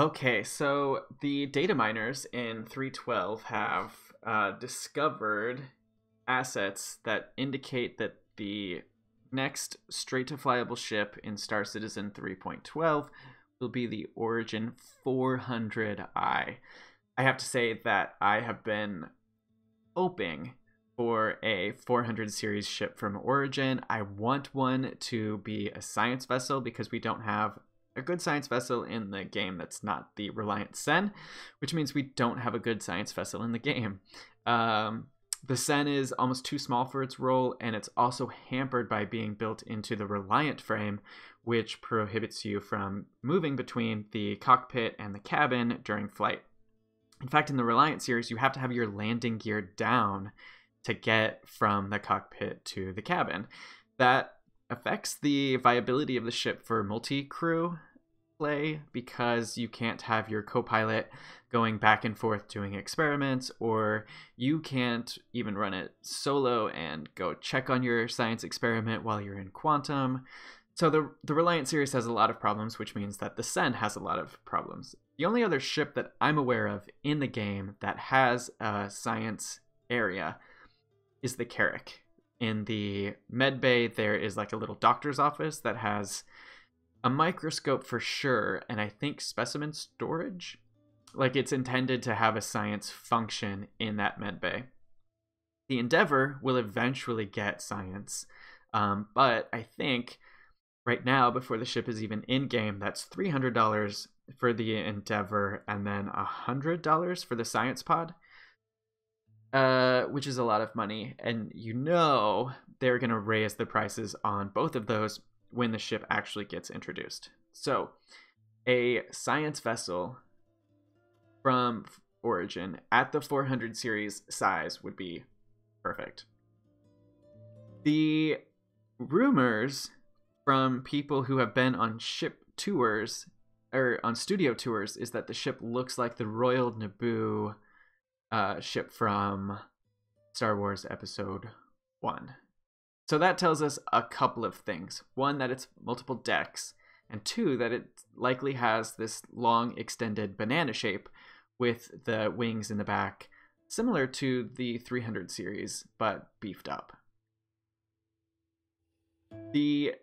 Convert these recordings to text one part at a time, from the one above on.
Okay, so the data miners in 312 have discovered assets that indicate that the next straight to flyable ship in Star Citizen 3.12 will be the Origin 400i. I have to say that I have been hoping for a 400 series ship from Origin. I want one to be a science vessel because we don't have a good science vessel in the game that's not the Reliant Sen, which means we don't have a good science vessel in the game. The Sen is almost too small for its role, and it's also hampered by being built into the Reliant frame, which prohibits you from moving between the cockpit and the cabin during flight. In fact, in the Reliant series, you have to have your landing gear down to get from the cockpit to the cabin. That affects the viability of the ship for multi-crew play because you can't have your co-pilot going back and forth doing experiments, or you can't even run it solo and go check on your science experiment while you're in quantum. So the Reliant series has a lot of problems, which means that the Sen has a lot of problems. The only other ship that I'm aware of in the game that has a science area is the Carrack. In the med bay, there is like a little doctor's office that has a microscope for sure, and I think specimen storage. Like, it's intended to have a science function in that med bay. The Endeavor will eventually get science, but I think right now, before the ship is even in game, that's $300 for the Endeavor and then $100 for the science pod, which is a lot of money. And they're going to raise the prices on both of those when the ship actually gets introduced. So a science vessel from Origin at the 400 series size would be perfect. The rumors from people who have been on ship tours or on studio tours is that the ship looks like the Royal Naboo ship from Star Wars Episode 1. So that tells us a couple of things. One, that it's multiple decks, and two, that it likely has this long extended banana shape with the wings in the back, similar to the 300 series, but beefed up. The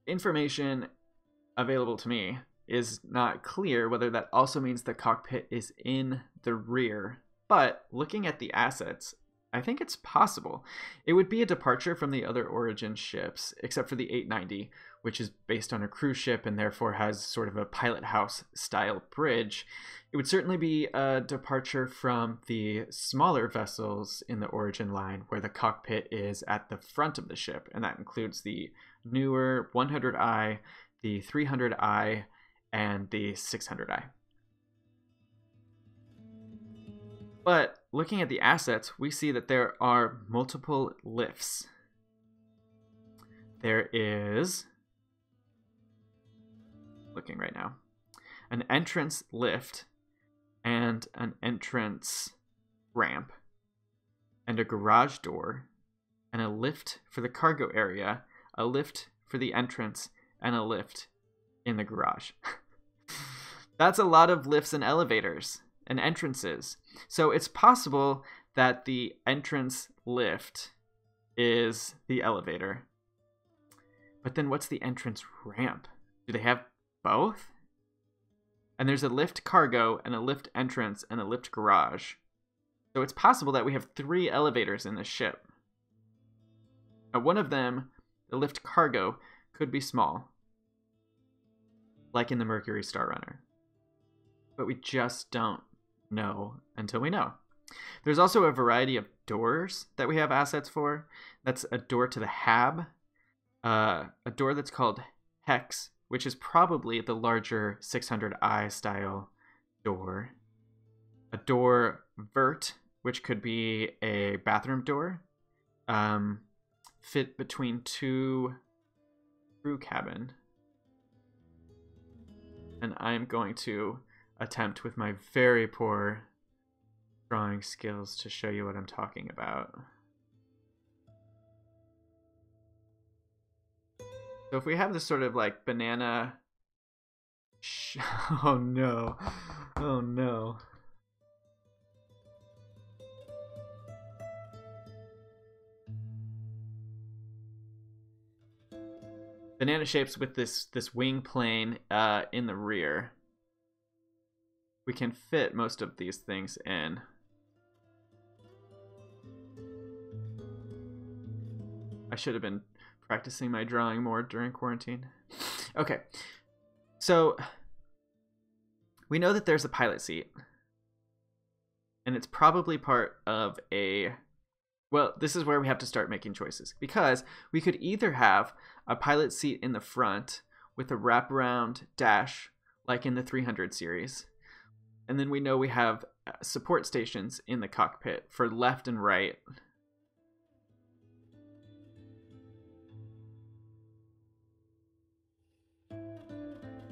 information available to me is not clear whether that also means the cockpit is in the rear, but looking at the assets, I think it's possible. It would be a departure from the other Origin ships, except for the 890, which is based on a cruise ship and therefore has sort of a pilot house style bridge. It would certainly be a departure from the smaller vessels in the Origin line, where the cockpit is at the front of the ship, and that includes the newer 100i, the 300i, and the 600i. But looking at the assets, we see that there are multiple lifts. There is, looking right now, an entrance lift and an entrance ramp and a garage door and a lift for the cargo area, a lift for the entrance, and a lift in the garage. That's a lot of lifts and elevators and entrances. So it's possible that the entrance lift is the elevator. But then what's the entrance ramp? Do they have both? And there's a lift cargo and a lift entrance and a lift garage. So it's possible that we have 3 elevators in this ship. Now, one of them, the lift cargo, could be small, like in the Mercury Star Runner. But we just don't know until we know. There's also a variety of doors that we have assets for. That's a door to the Hab, a door that's called Hex, which is probably the larger 600i style door. A door Vert, which could be a bathroom door, fit between 2 crew cabin. And I'm going to attempt with my very poor drawing skills to show you what I'm talking about. So if we have this sort of like banana Oh no. Oh no. Banana shapes with this wing plane in the rear. We can fit most of these things in. I should have been practicing my drawing more during quarantine. Okay, so we know that there's a pilot seat, and it's probably part of a... Well, this is where we have to start making choices, because we could either have a pilot seat in the front with a wraparound dash like in the 300 series, and then we know we have support stations in the cockpit for left and right.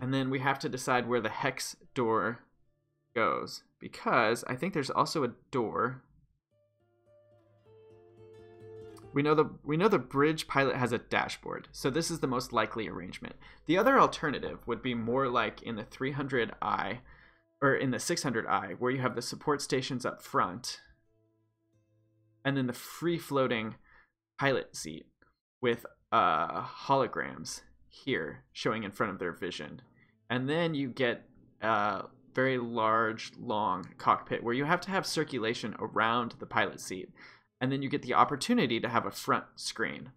And then we have to decide where the hex door goes, because I think there's also a door. We know the bridge pilot has a dashboard, so this is the most likely arrangement. The other alternative would be more like in the 300i or in the 600i, where you have the support stations up front and then the free-floating pilot seat with holograms here showing in front of their vision. And then you get a very large, long cockpit where you have to have circulation around the pilot seat. And then you get the opportunity to have a front screen,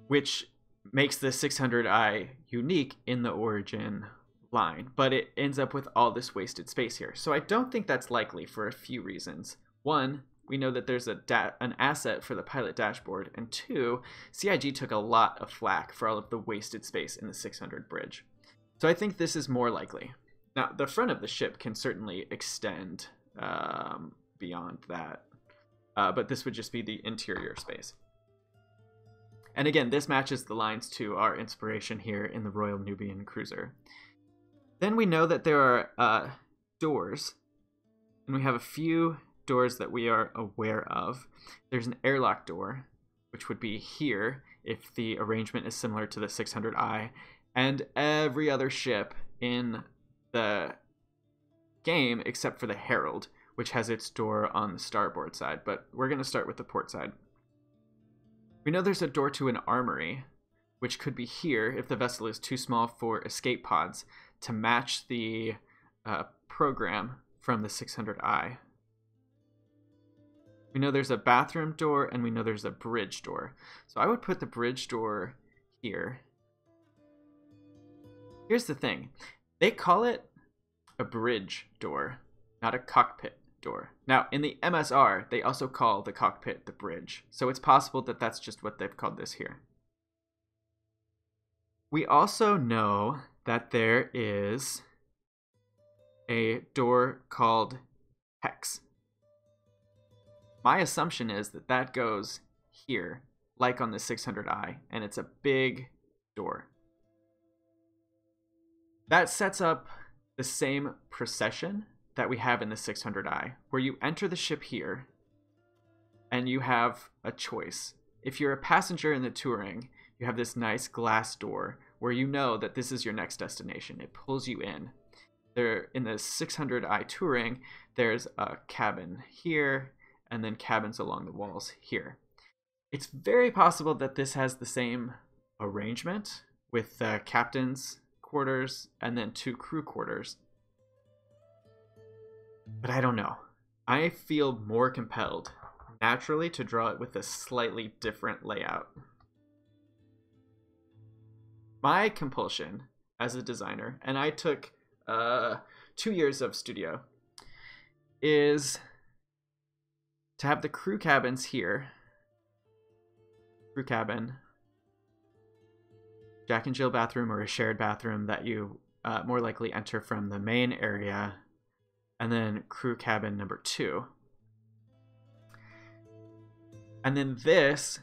which makes the 600i unique in the Origin line, but it ends up with all this wasted space here. So I don't think that's likely for a few reasons. One, we know that there's an asset for the pilot dashboard, and two, CIG took a lot of flack for all of the wasted space in the 600 bridge. So I think this is more likely. Now, the front of the ship can certainly extend beyond that, but this would just be the interior space. And again, this matches the lines to our inspiration here in the Royal Nubian Cruiser. Then we know that there are doors, and we have a few doors that we are aware of. There's an airlock door, which would be here if the arrangement is similar to the 600i, and every other ship in the game except for the Herald, which has its door on the starboard side, but we're going to start with the port side. We know there's a door to an armory, which could be here if the vessel is too small for escape pods to match the program from the 600i. We know there's a bathroom door, and we know there's a bridge door. So I would put the bridge door here. Here's the thing. They call it a bridge door, not a cockpit door. Now, in the MSR, they also call the cockpit the bridge. So it's possible that that's just what they've called this here. We also know that there is a door called hex. My assumption is that that goes here, like on the 600i, and it's a big door. That sets up the same procession that we have in the 600i, where you enter the ship here, and you have a choice. If you're a passenger in the Touring, you have this nice glass door where you know that this is your next destination. It pulls you in. There, in the 600i Touring, there's a cabin here, and then cabins along the walls here. It's very possible that this has the same arrangement with the captain's quarters and then 2 crew quarters. But I don't know. I feel more compelled naturally to draw it with a slightly different layout. My compulsion as a designer, and I took 2 years of studio, is to have the crew cabins here. Crew cabin, Jack and Jill bathroom, or a shared bathroom that you more likely enter from the main area, and then crew cabin number 2. And then this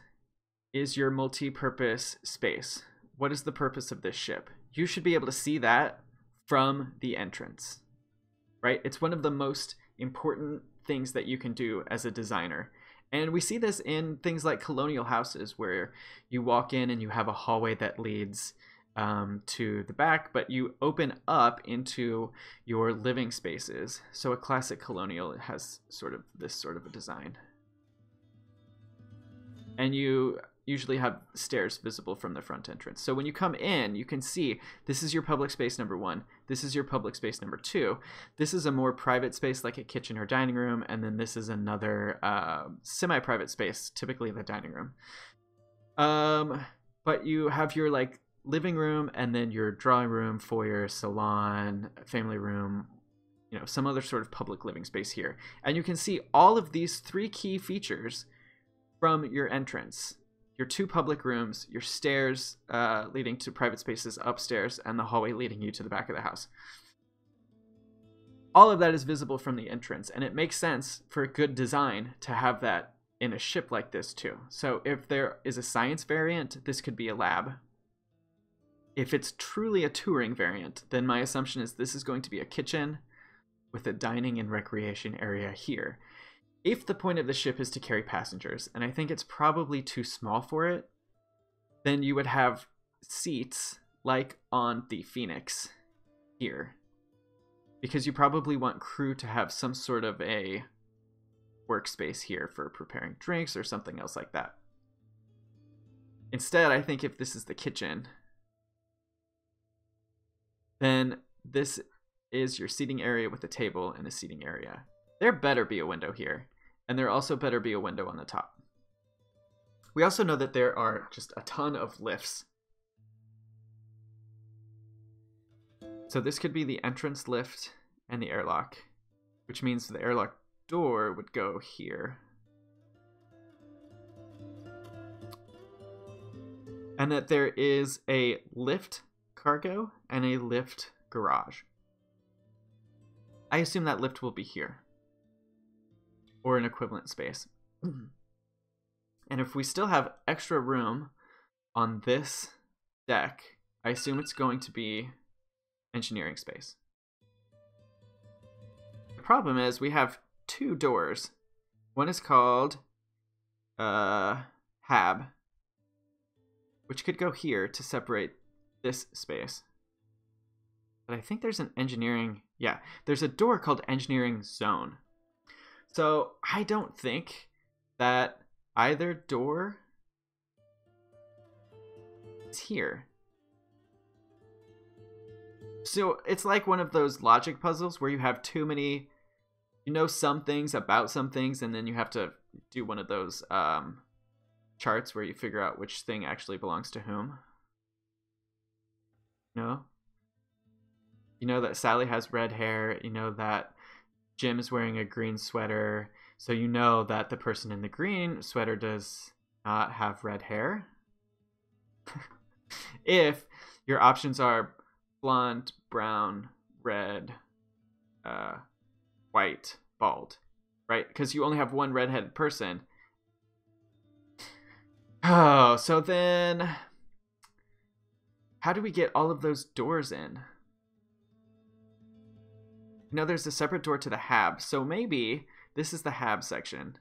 is your multi-purpose space. What is the purpose of this ship? You should be able to see that from the entrance, right? It's one of the most important things that you can do as a designer. And we see this in things like colonial houses, where you walk in and you have a hallway that leads to the back, but you open up into your living spaces. So a classic colonial has this sort of a design. And you usually have stairs visible from the front entrance. So when you come in, you can see this is your public space number 1. This is your public space number 2. This is a more private space like a kitchen or dining room. And then this is another semi-private space, typically the dining room. But you have your like living room and then your drawing room, foyer, salon, family room, you know, some other sort of public living space here. And you can see all of these 3 key features from your entrance. Your 2 public rooms, your stairs leading to private spaces upstairs, and the hallway leading you to the back of the house. All of that is visible from the entrance, and it makes sense for a good design to have that in a ship like this too. So if there is a science variant, this could be a lab. If it's truly a touring variant, then my assumption is this is going to be a kitchen with a dining and recreation area here. If the point of the ship is to carry passengers, and I think it's probably too small for it, then you would have seats like on the Phoenix here. Because you probably want crew to have some sort of a workspace here for preparing drinks or something else like that. Instead, I think if this is the kitchen, then this is your seating area with a table and a seating area. There better be a window here, and there also better be a window on the top. We also know that there are just a ton of lifts. So this could be the entrance lift and the airlock, which means the airlock door would go here. And that there is a lift cargo and a lift garage. I assume that lift will be here, or an equivalent space. And if we still have extra room on this deck, I assume it's going to be engineering space. The problem is we have 2 doors. One is called Hab, which could go here to separate this space. But I think there's an engineering, yeah, there's a door called engineering zone. So I don't think that either door is here. So it's like one of those logic puzzles where you have too many, you know, some things about some things, and then you have to do one of those charts where you figure out which thing actually belongs to whom. No? You know that Sally has red hair, you know that Jim is wearing a green sweater, so you know that the person in the green sweater does not have red hair. If your options are blonde, brown, red, white, bald, right? Because you only have one redheaded person. Oh, so then how do we get all of those doors in? You know, there's a separate door to the Hab, so maybe this is the Hab section.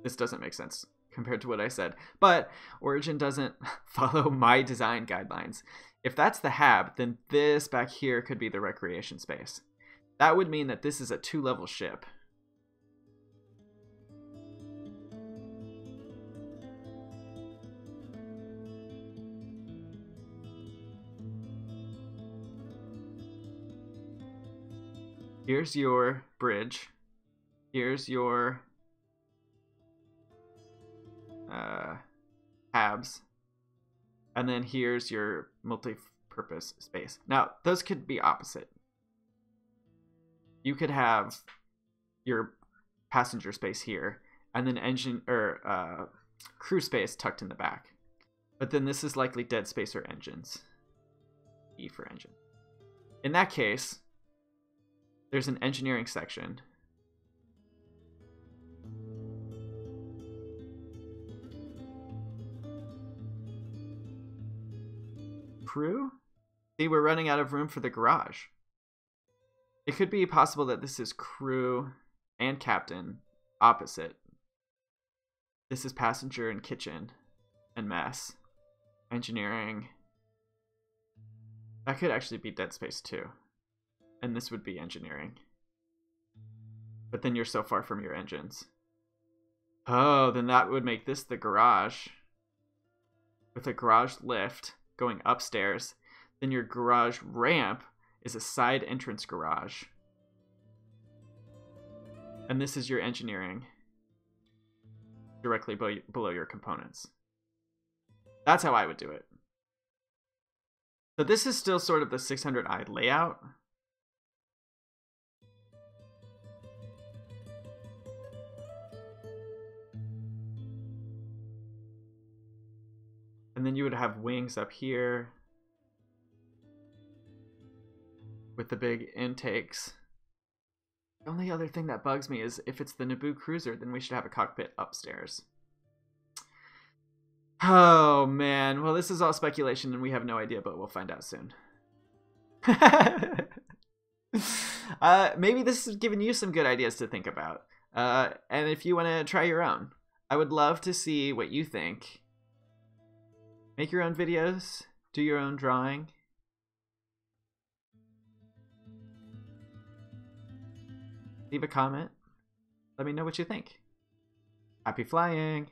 This doesn't make sense compared to what I said, but Origin doesn't follow my design guidelines. If that's the Hab, then this back here could be the recreation space. That would mean that this is a 2-level ship. Here's your bridge. Here's your Habs. And then here's your multi-purpose space. Now, those could be opposite. You could have your passenger space here, and then engine or crew space tucked in the back. But then this is likely dead space or engines. E for engine. In that case, there's an engineering section. Crew? See, we're running out of room for the garage. It could be possible that this is crew and captain opposite. This is passenger and kitchen and mess. Engineering That could actually be Dead Space 2. And this would be engineering. But then you're so far from your engines. Oh, then that would make this the garage. With a garage lift going upstairs. Then your garage ramp is a side entrance garage. And this is your engineering. Directly below your components. That's how I would do it. So this is still sort of the 600i layout. And then you would have wings up here with the big intakes. The only other thing that bugs me is if it's the Naboo cruiser, then we should have a cockpit upstairs. Oh, man. Well, this is all speculation and we have no idea, but we'll find out soon. Maybe this has given you some good ideas to think about. And if you want to try your own, I would love to see what you think. Make your own videos. Do your own drawing. Leave a comment. Let me know what you think. Happy flying!